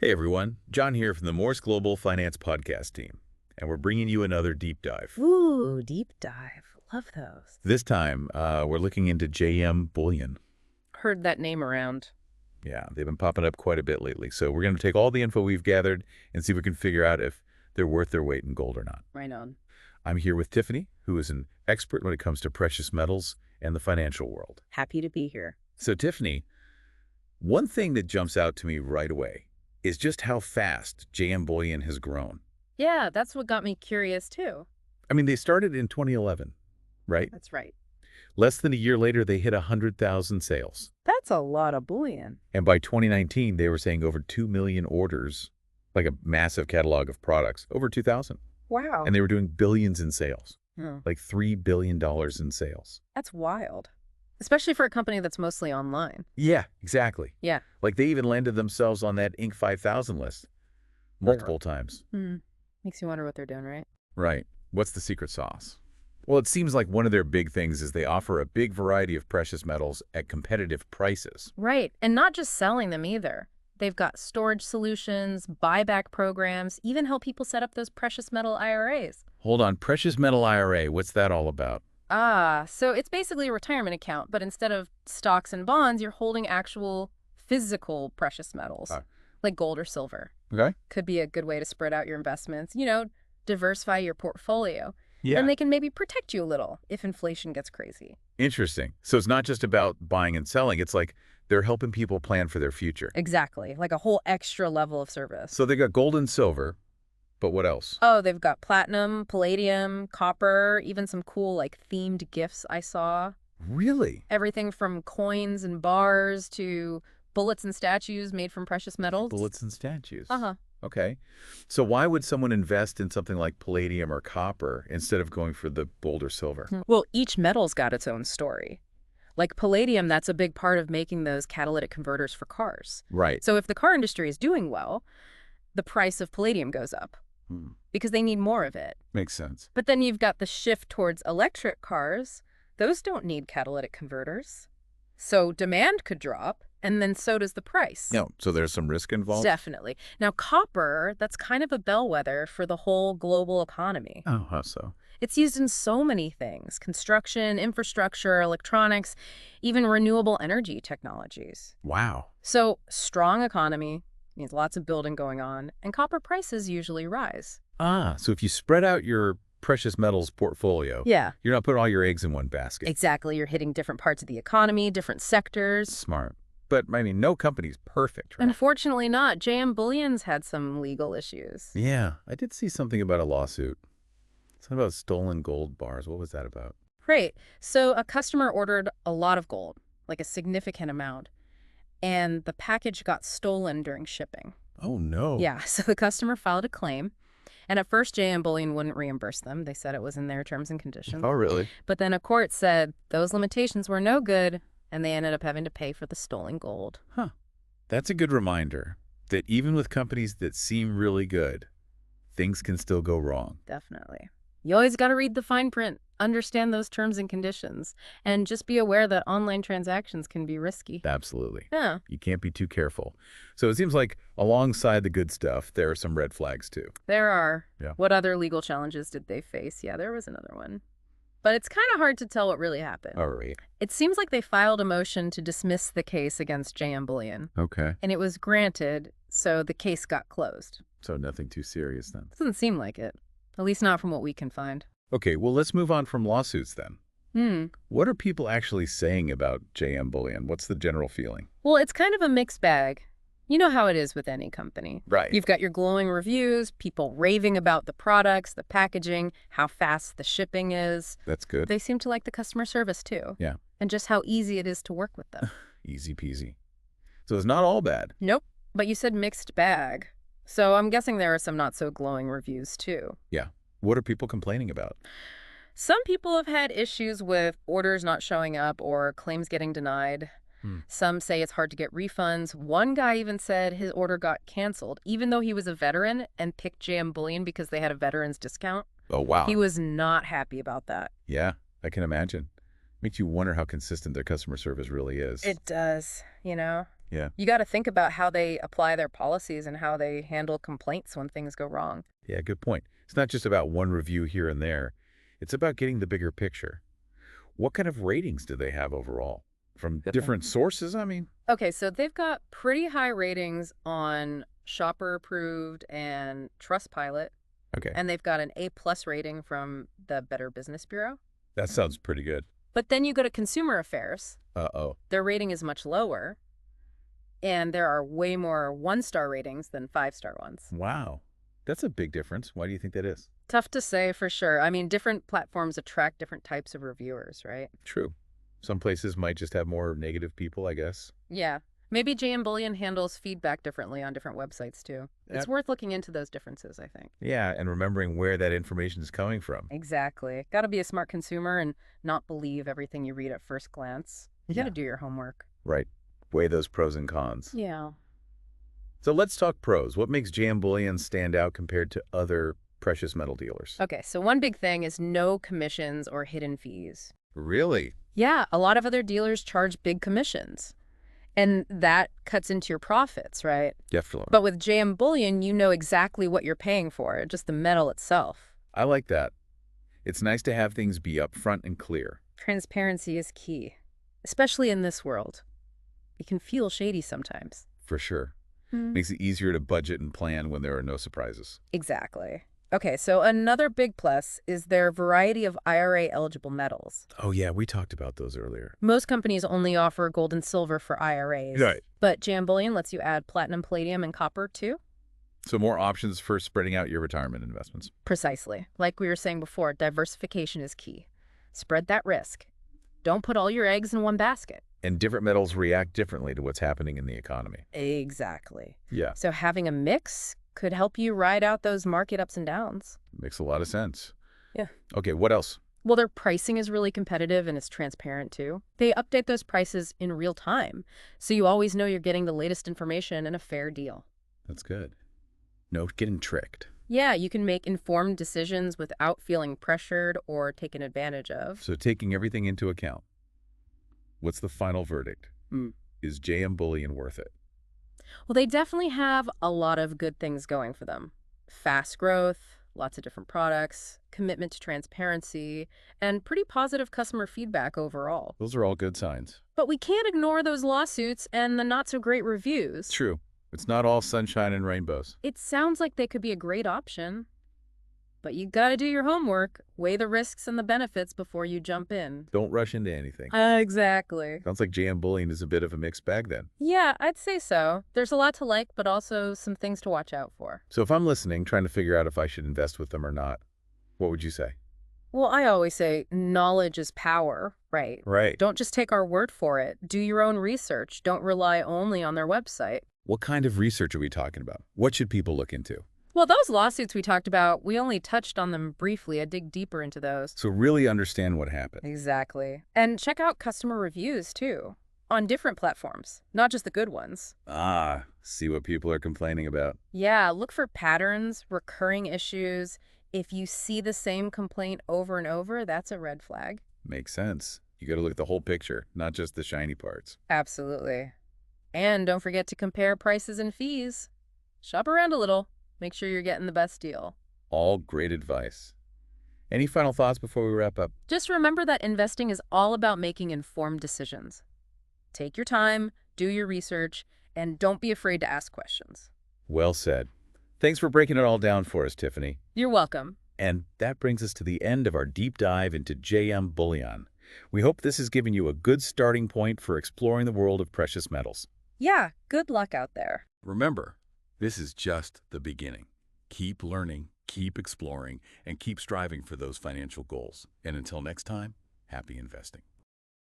Hey everyone, John here from the Morse Global Finance Podcast team, and we're bringing you another deep dive. Ooh, deep dive. Love those. This time, we're looking into JM Bullion. Heard that name around. Yeah, they've been popping up quite a bit lately, so we're going to take all the info we've gathered and see if we can figure out if they're worth their weight in gold or not. Right on. I'm here with Tiffany, who is an expert when it comes to precious metals and the financial world. Happy to be here. So Tiffany, one thing that jumps out to me right away is just how fast JM Bullion has grown. Yeah, that's what got me curious too. I mean, they started in 2011, right? That's right. Less than a year later, they hit 100,000 sales. That's a lot of bullion. And by 2019, they were saying over 2 million orders, like a massive catalog of products, over 2,000. Wow. And they were doing billions in sales, Oh, like $3 billion in sales. that's wild. Especially for a company that's mostly online. Yeah, exactly. Yeah. Like they even landed themselves on that Inc. 5000 list multiple times. Makes you wonder what they're doing, right? Right. What's the secret sauce? Well, it seems like one of their big things is they offer a big variety of precious metals at competitive prices. Right. And not just selling them either. They've got storage solutions, buyback programs, even help people set up those precious metal IRAs. Hold on, precious metal IRA, what's that all about? So it's basically a retirement account, but instead of stocks and bonds, you're holding actual physical precious metals, like gold or silver. Okay. Could be a good way to spread out your investments, diversify your portfolio. Yeah. And they can maybe protect you a little if inflation gets crazy. Interesting. So it's not just about buying and selling. It's like they're helping people plan for their future. Exactly, like a whole extra level of service. So they got gold and silver, but what else? Oh, they've got platinum, palladium, copper, even some cool like themed gifts I saw. Really? Everything from coins and bars to bullets and statues made from precious metals. Bullets and statues. Uh-huh. Okay. So why would someone invest in something like palladium or copper instead of going for the gold or silver? Well, each metal's got its own story. Like palladium, that's a big part of making those catalytic converters for cars. Right. So if the car industry is doing well, the price of palladium goes up because they need more of it. Makes sense. But then you've got the shift towards electric cars. Those don't need catalytic converters. So demand could drop, and then so does the price. No, so there's some risk involved? Definitely. Now, copper, that's kind of a bellwether for the whole global economy. Oh, how so? It's used in so many things: construction, infrastructure, electronics, even renewable energy technologies. Wow. So strong economy means lots of building going on, and copper prices usually rise. So if you spread out your precious metals portfolio, Yeah. you're not putting all your eggs in one basket. Exactly. You're hitting different parts of the economy, different sectors. Smart. But, I mean, no company's perfect, right? Unfortunately not. JM Bullion's had some legal issues. Yeah, I did see something about a lawsuit. Something about stolen gold bars. What was that about? Right. So a customer ordered a lot of gold, like a significant amount, and the package got stolen during shipping. Oh, no. Yeah, so the customer filed a claim, and at first JM Bullion wouldn't reimburse them. They said it was in their terms and conditions. Oh, really? But then a court said those limitations were no good, and they ended up having to pay for the stolen gold. Huh. That's a good reminder that even with companies that seem really good, things can still go wrong. Definitely. You always got to read the fine print, understand those terms and conditions, and just be aware that online transactions can be risky. Absolutely. Yeah. You can't be too careful. So it seems like alongside the good stuff, there are some red flags too. There are. Yeah. What other legal challenges did they face? Yeah, there was another one. But it's kind of hard to tell what really happened. All right. It seems like they filed a motion to dismiss the case against JM Bullion, Okay. and it was granted, so the case got closed. So nothing too serious then. Doesn't seem like it. At least not from what we can find. Okay, well, let's move on from lawsuits then. What are people actually saying about JM Bullion? What's the general feeling? Well, it's kind of a mixed bag. You know how it is with any company. Right. You've got your glowing reviews, people raving about the products, the packaging, how fast the shipping is. That's good. They seem to like the customer service too. Yeah. And just how easy it is to work with them. Easy peasy. So it's not all bad. Nope. But you said mixed bag. So I'm guessing there are some not so glowing reviews too. Yeah. What are people complaining about? Some people have had issues with orders not showing up or claims getting denied. Some say it's hard to get refunds. One guy even said his order got canceled, even though he was a veteran and picked JM Bullion because they had a veteran's discount. Oh, wow. He was not happy about that. Yeah, I can imagine. Makes you wonder how consistent their customer service really is. It does, Yeah. You got to think about how they apply their policies and how they handle complaints when things go wrong. Yeah, good point. It's not just about one review here and there. It's about getting the bigger picture. What kind of ratings do they have overall? From different sources, I mean? Okay, so they've got pretty high ratings on Shopper Approved and Trustpilot, Okay. and they've got an A+ rating from the Better Business Bureau. That sounds pretty good. But then you go to Consumer Affairs. Uh-oh. Their rating is much lower, and there are way more 1-star ratings than 5-star ones. Wow. That's a big difference. Why do you think that is? Tough to say for sure. I mean, different platforms attract different types of reviewers, right? True. Some places might just have more negative people, I guess. Yeah. Maybe JM Bullion handles feedback differently on different websites, too. It's worth looking into those differences, I think. Yeah, and remembering where that information is coming from. Exactly. Got to be a smart consumer and not believe everything you read at first glance. You got to do your homework. Right. Weigh those pros and cons. Yeah. So let's talk pros. What makes JM Bullion stand out compared to other precious metal dealers? Okay, so one big thing is no commissions or hidden fees. Really? Yeah, a lot of other dealers charge big commissions. And that cuts into your profits, right? Definitely. But with JM Bullion, you know exactly what you're paying for, just the metal itself. I like that. It's nice to have things be upfront and clear. Transparency is key, especially in this world. It can feel shady sometimes. For sure. Makes it easier to budget and plan when there are no surprises. Exactly. Okay, so another big plus is their variety of IRA-eligible metals. Oh, yeah, we talked about those earlier. Most companies only offer gold and silver for IRAs. Right. But JM Bullion lets you add platinum, palladium, and copper, too. So more options for spreading out your retirement investments. Precisely. Like we were saying before, diversification is key. Spread that risk. Don't put all your eggs in one basket. And different metals react differently to what's happening in the economy. Exactly. Yeah. So having a mix could help you ride out those market ups and downs. Makes a lot of sense. Yeah. Okay, what else? Well, their pricing is really competitive and it's transparent too. They update those prices in real time, so you always know you're getting the latest information and a fair deal. That's good. No getting tricked. Yeah, you can make informed decisions without feeling pressured or taken advantage of. So taking everything into account, what's the final verdict? Is JM Bullion worth it? Well, they definitely have a lot of good things going for them. Fast growth, lots of different products, commitment to transparency, and pretty positive customer feedback overall. Those are all good signs. But we can't ignore those lawsuits and the not-so-great reviews. True. It's not all sunshine and rainbows. It sounds like they could be a great option. But you gotta do your homework, weigh the risks and the benefits before you jump in. Don't rush into anything. Exactly. Sounds like JM Bullion is a bit of a mixed bag then. Yeah, I'd say so. There's a lot to like, but also some things to watch out for. So if I'm listening, trying to figure out if I should invest with them or not, what would you say? Well, I always say knowledge is power, right? Right. Don't just take our word for it. Do your own research. Don't rely only on their website. What kind of research are we talking about? What should people look into? Well, those lawsuits we talked about, we only touched on them briefly. I'd dig deeper into those. So really understand what happened. Exactly. And check out customer reviews, too, on different platforms, not just the good ones. Ah, see what people are complaining about. Yeah, look for patterns, recurring issues. If you see the same complaint over and over, that's a red flag. Makes sense. You got to look at the whole picture, not just the shiny parts. Absolutely. And don't forget to compare prices and fees. Shop around a little. Make sure you're getting the best deal. All great advice. Any final thoughts before we wrap up? Just remember that investing is all about making informed decisions. Take your time, do your research, and don't be afraid to ask questions. Well said. Thanks for breaking it all down for us, Tiffany. You're welcome. And that brings us to the end of our deep dive into JM Bullion. We hope this has given you a good starting point for exploring the world of precious metals. Yeah, good luck out there. Remember, this is just the beginning. Keep learning, keep exploring, and keep striving for those financial goals. And until next time, happy investing.